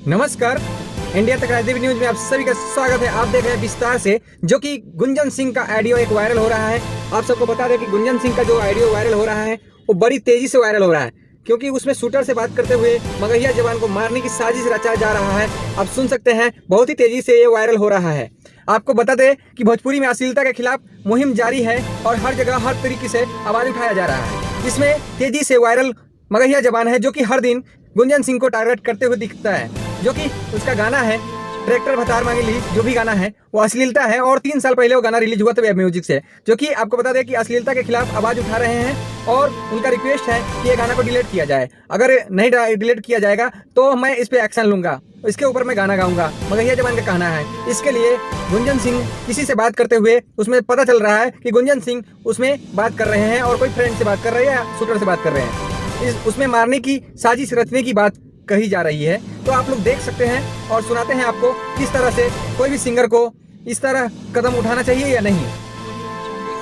नमस्कार, इंडिया तक राजनीति न्यूज में आप सभी का स्वागत है। आप देख रहे हैं विस्तार से, जो कि गुंजन सिंह का ऑडियो एक वायरल हो रहा है। आप सबको बता दें कि गुंजन सिंह का जो ऑडियो वायरल हो रहा है वो बड़ी तेजी से वायरल हो रहा है, क्योंकि उसमें शूटर से बात करते हुए मगहिया जवान को मारने की साजिश रचा जा रहा है। आप सुन सकते हैं, बहुत ही तेजी से ये वायरल हो रहा है। आपको बता दें कि भोजपुरी में अश्लीलता के खिलाफ मुहिम जारी है और हर जगह हर तरीके से आवाज उठाया जा रहा है। इसमें तेजी से वायरल मगहिया जवान है, जो कि हर दिन गुंजन सिंह को टारगेट करते हुए दिखता है। जो कि उसका गाना है ट्रैक्टर भतार मांगे ली, जो भी गाना है वो अश्लीलता है और 3 साल पहले वो गाना रिलीज हुआ था वेब म्यूजिक से। जो कि आपको बता दें कि अश्लीलता के खिलाफ आवाज उठा रहे हैं और उनका रिक्वेस्ट है कि ये गाना को डिलीट किया जाए। अगर नहीं डिलीट किया जाएगा तो मैं इस पे एक्शन लूंगा, इसके ऊपर मैं गाना गाऊंगा, मगहिया जवान का कहना है। इसके लिए गुंजन सिंह किसी से बात करते हुए उसमें पता चल रहा है कि गुंजन सिंह उसमें बात कर रहे हैं और कोई फ्रेंड से बात कर रहे हैं या शूटर से बात कर रहे हैं। उसमें मारने की साजिश रचने की बात कही जा रही है। तो आप लोग देख सकते हैं और सुनाते हैं आपको किस तरह से कोई भी सिंगर को इस तरह कदम उठाना चाहिए या नहीं।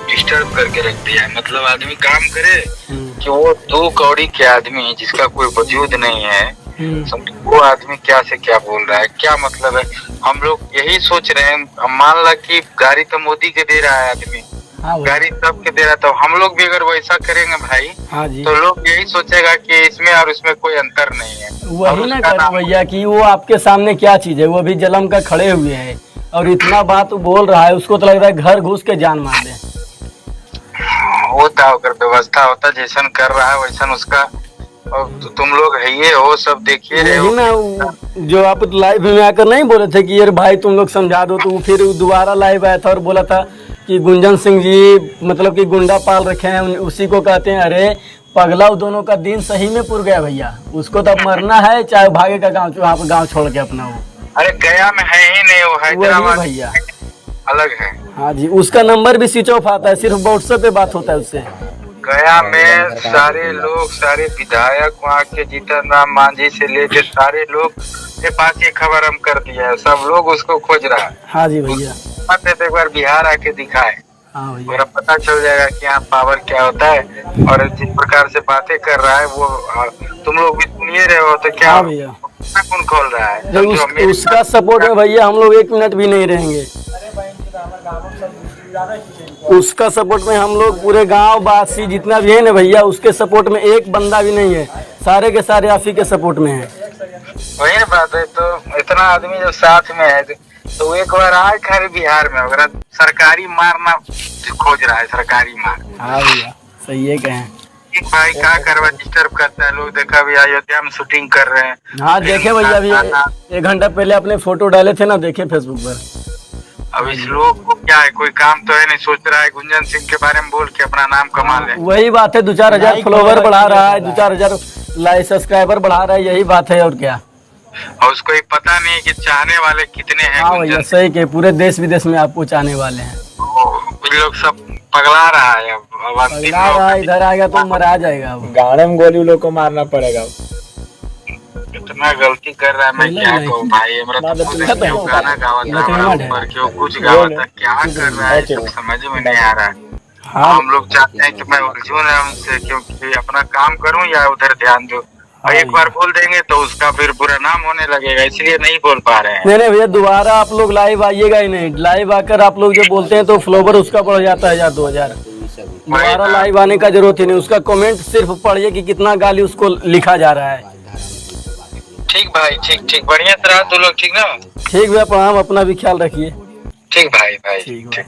डिस्टर्ब करके रख दिया है। मतलब आदमी काम करे कि वो 2 कौड़ी के आदमी जिसका कोई वजूद नहीं है, वो आदमी क्या से क्या बोल रहा है, क्या मतलब है। हम लोग यही सोच रहे हैं, मान ला कि गाड़ी तो मोदी के दे रहा है आदमी, गाड़ी सबके दे रहा है, तो हम लोग भी अगर वैसा करेंगे भाई, तो लोग यही सोचेगा कि इसमें और उसमें कोई अंतर नहीं है। वही ना कर भैया कि वो आपके सामने क्या चीज है, वो अभी जलम का खड़े हुए हैं और इतना बात बोल रहा है, उसको तो लग रहा है घर घुस के जान मार दे। होता अगर व्यवस्था होता जैसन कर रहा है वैसन उसका, और तो तुम लोग है ये हो सब देखिए रहे हो ना। जो आप लाइव में आकर नहीं बोले थे कि यार भाई तुम लोग समझा दो, तो फिर दोबारा लाइव आया था और बोला था कि गुंजन सिंह जी मतलब कि गुंडा पाल रखे हैं, उसी को कहते हैं। अरे पगला, दोनों का दिन सही में पुर गया भैया, उसको तो मरना है चाहे भागे का गाँव, वहाँ पर गाँव छोड़ के अपना। वो अरे गया में है ही नहीं, वो हैदराबाद भैया अलग है। हाँ जी, उसका नंबर भी स्विच ऑफ आता है, सिर्फ व्हाट्सएप पे बात होता है उससे। गया में सारे लोग, सारे विधायक वहाँ के जीतन राम मांझी से लेके सारे लोग के पास ये खबर हम कर दिया है, सब लोग उसको खोज रहा है। हाँ जी भैया, एक बार बिहार आके दिखाए, हाँ भैया, मेरा पता चल जाएगा कि यहाँ पावर क्या होता है। और जिस प्रकार से बातें कर रहा है वो तुम लोग भी सुनिए रहे हो, तो क्या हाँ भैया, कौन खोल रहा है। तो उसका सपोर्ट में भैया हम लोग 1 मिनट भी नहीं रहेंगे। उसका सपोर्ट में हम लोग पूरे गांव वासी जितना भी है ना भैया, उसके सपोर्ट में एक बंदा भी नहीं है, सारे के सारे आप ही के सपोर्ट में है। वही बात है, तो इतना आदमी जब साथ में है तो एक बार आए खैर बिहार में, अगर सरकारी मारना खोज रहा है, सरकारी मार। हाँ भैया, सही है कहें भाई, क्या करवा डिस्टर्ब करता है। लोग देखा भी अयोध्या में शूटिंग कर रहे हैं। हाँ देखे भैया, अभी 1 घंटा पहले अपने फोटो डाले थे ना, देखे फेसबुक पर। अब इस लोग को क्या है, कोई काम तो है नहीं, सोच रहा है गुंजन सिंह के बारे में बोल के अपना नाम कमा ले। वही बात है, 2-4 हजार फॉलोवर बढ़ा रहा है, 2-4 हजार सब्सक्राइबर बढ़ा रहा है, यही बात है और क्या। और उसको एक पता नहीं कि चाहने वाले कितने हैं। हाँ भैया, सही के पूरे देश विदेश में आपको चाहने वाले हैं। लोग सब पगला रहा है, अब पगला रहा है, इधर आएगा तो मरा जाएगा। अब गाने में गोली लोग को मारना पड़ेगा। इतना गलती कर रहा है, मैं क्या कहूँ भाई। गाना गावा था, क्यों कुछ गावा था, क्या कर रहा है समझ में नहीं आ रहा है। हम लोग चाहते हैं कि मैं उलझूं ना उनसे, क्योंकि अपना काम करूं या उधर ध्यान दूं। और एक बार बोल देंगे तो उसका फिर बुरा नाम होने लगेगा, इसलिए नहीं बोल पा रहे हैं। नहीं भैया, दोबारा आप लोग लाइव आइएगा ही नहीं। लाइव आकर आप लोग जो बोलते हैं तो फ्लोवर उसका बढ़ जाता है 1000-2000। दोबारा लाइव आने का जरूरत ही नहीं, उसका कमेंट सिर्फ पढ़िए कि कितना गाली उसको लिखा जा रहा है। ठीक भाई, ठीक बढ़िया तरह तो लोग ठीक ना। ठीक भैया, प्रणाम, अपना भी ख्याल रखिए। ठीक भाई ठीक।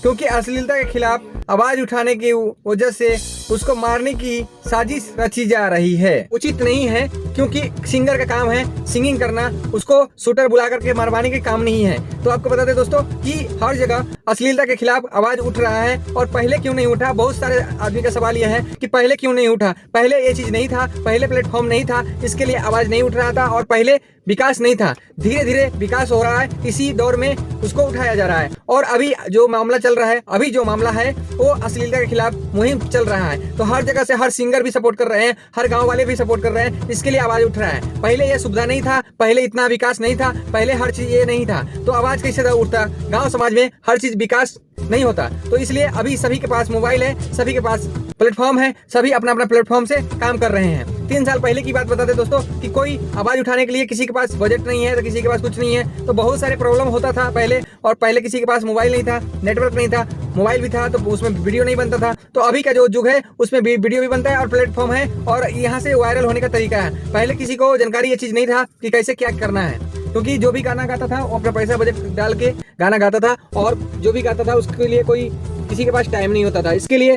क्योंकि अश्लीलता के खिलाफ आवाज उठाने की वजह से उसको मारने की साजिश रची जा रही है। उचित नहीं है, क्योंकि सिंगर का काम है सिंगिंग करना, उसको शूटर बुला करके मरवाने के काम नहीं है। तो आपको बता दें दोस्तों कि हर जगह अश्लीलता के खिलाफ आवाज उठ रहा है। और पहले क्यों नहीं उठा, बहुत सारे आदमी का सवाल यह है कि पहले क्यों नहीं उठा। पहले ये चीज नहीं था, पहले प्लेटफॉर्म नहीं था, इसके लिए आवाज नहीं उठ रहा था, और पहले विकास नहीं था। धीरे धीरे विकास हो रहा है, इसी दौर में उसको उठाया जा रहा है। और अभी जो मामला चल रहा है, अभी जो मामला है वो अश्लीलता के खिलाफ मुहिम चल रहा है। तो हर जगह से हर सिंगर भी सपोर्ट कर रहे हैं, हर गांव वाले भी सपोर्ट कर रहे हैं, इसके लिए आवाज उठ रहा है। पहले ये सुविधा नहीं था, पहले इतना विकास नहीं था, पहले हर चीज ये नहीं था, तो आवाज कैसे उठता। गांव समाज में हर चीज विकास नहीं होता। तो इसलिए अभी सभी के पास मोबाइल है, सभी के पास प्लेटफॉर्म है, सभी अपना अपना प्लेटफॉर्म से काम कर रहे हैं। 3 साल पहले की बात बता दें दोस्तों कि कोई आवाज़ उठाने के लिए किसी के पास बजट नहीं है, तो किसी के पास कुछ नहीं है, तो बहुत सारे प्रॉब्लम होता था पहले। और पहले किसी के पास मोबाइल नहीं था, नेटवर्क नहीं था, मोबाइल भी था तो उसमें वीडियो नहीं बनता था। तो अभी का जो युग है उसमें वीडियो भी बनता है और प्लेटफॉर्म है, और यहाँ से वायरल होने का तरीका है। पहले किसी को जानकारी ये चीज़ नहीं था कि कैसे क्या करना है, क्योंकि जो भी गाना गाता था वो अपना पैसा बजट डाल के गाना गाता था, और जो भी गाता था उसके लिए कोई किसी के पास टाइम नहीं होता था। इसके लिए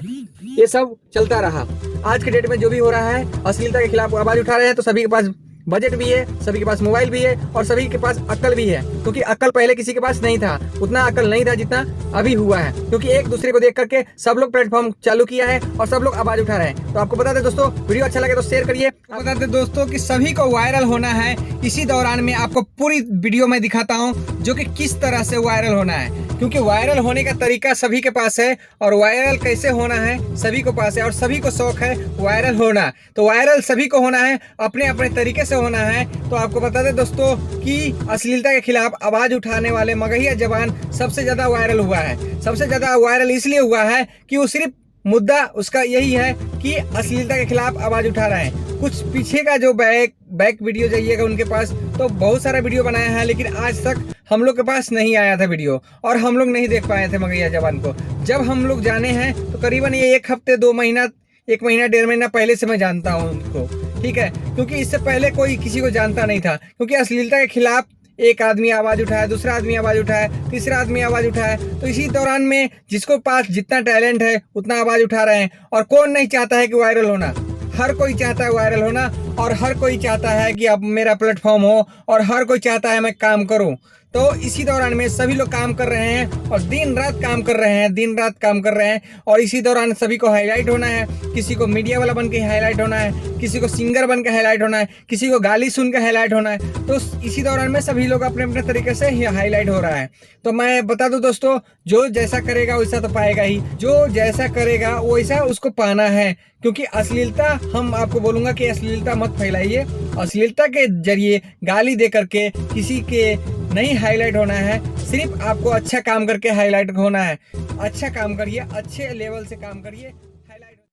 ये सब चलता रहा। आज के डेट में जो भी हो रहा है, अश्लीलता के खिलाफ आवाज़ उठा रहे हैं, तो सभी के पास बजट भी है, सभी के पास मोबाइल भी है, और सभी के पास अक्ल भी है। क्योंकि अक्ल पहले किसी के पास नहीं था, उतना अक्ल नहीं था जितना अभी हुआ है, क्योंकि एक दूसरे को देख करके सब लोग प्लेटफॉर्म चालू किया है और सब लोग आवाज उठा रहे हैं। तो आपको बता दें दोस्तों, वीडियो अच्छा लगे तो शेयर करिए। बता दें दोस्तों कि सभी को वायरल होना है। इसी दौरान में आपको पूरी वीडियो में दिखाता हूँ जो कि किस तरह से वायरल होना है, क्योंकि वायरल होने का तरीका सभी के पास है, और वायरल कैसे होना है सभी को पास है, और सभी को शौक है वायरल होना। तो वायरल सभी को होना है, अपने अपने तरीके से होना है। तो आपको बता दें दोस्तों कि अश्लीलता के खिलाफ आवाज उठाने वाले मगहिया जवान सबसे ज्यादा वायरल हुआ है। सबसे ज्यादा वायरल इसलिए हुआ है कि वो सिर्फ मुद्दा उसका यही है कि अश्लीलता के खिलाफ आवाज उठा रहे हैं। कुछ पीछे का जो बैक वीडियो जाइएगा उनके पास, तो बहुत सारा वीडियो बनाया है, लेकिन आज तक हम लोग के पास नहीं आया था वीडियो, और हम लोग नहीं देख पाए थे मगहिया जवान को। जब हम लोग जाने हैं तो करीबन ये 1 हफ्ते 2 महीना 1 महीना 1.5 महीना पहले से मैं जानता हूँ उनको, ठीक है। क्योंकि इससे पहले कोई किसी को जानता नहीं था, क्योंकि अश्लीलता के खिलाफ एक आदमी आवाज उठाया, दूसरा आदमी आवाज उठाया, तीसरा आदमी आवाज उठाया। तो इसी दौरान में जिसको पास जितना टैलेंट है उतना आवाज उठा रहे हैं। और कौन नहीं चाहता है कि वायरल होना, हर कोई चाहता है वायरल होना, और हर कोई चाहता है कि अब मेरा प्लेटफॉर्म हो, और हर कोई चाहता है मैं काम करूं। तो इसी दौरान में सभी लोग काम कर रहे हैं, और दिन रात काम कर रहे हैं, दिन रात काम कर रहे हैं। और इसी दौरान सभी को हाईलाइट होना है, किसी को मीडिया वाला बन के हाईलाइट होना है, किसी को सिंगर बन के हाईलाइट होना है, किसी को गाली सुन के हाईलाइट होना है। तो इसी दौरान में सभी लोग अपने अपने तरीके से हाईलाइट हो रहा है। तो मैं बता दूं दोस्तों, जो जैसा करेगा वैसा तो पाएगा ही, जो जैसा करेगा वैसा उसको पाना है। क्योंकि अश्लीलता, हम आपको बोलूंगा कि अश्लीलता मत फैलाइए। अश्लीलता के जरिए गाली दे करके किसी के नहीं हाईलाइट होना है, सिर्फ आपको अच्छा काम करके हाईलाइट होना है। अच्छा काम करिए, अच्छे लेवल से काम करिए।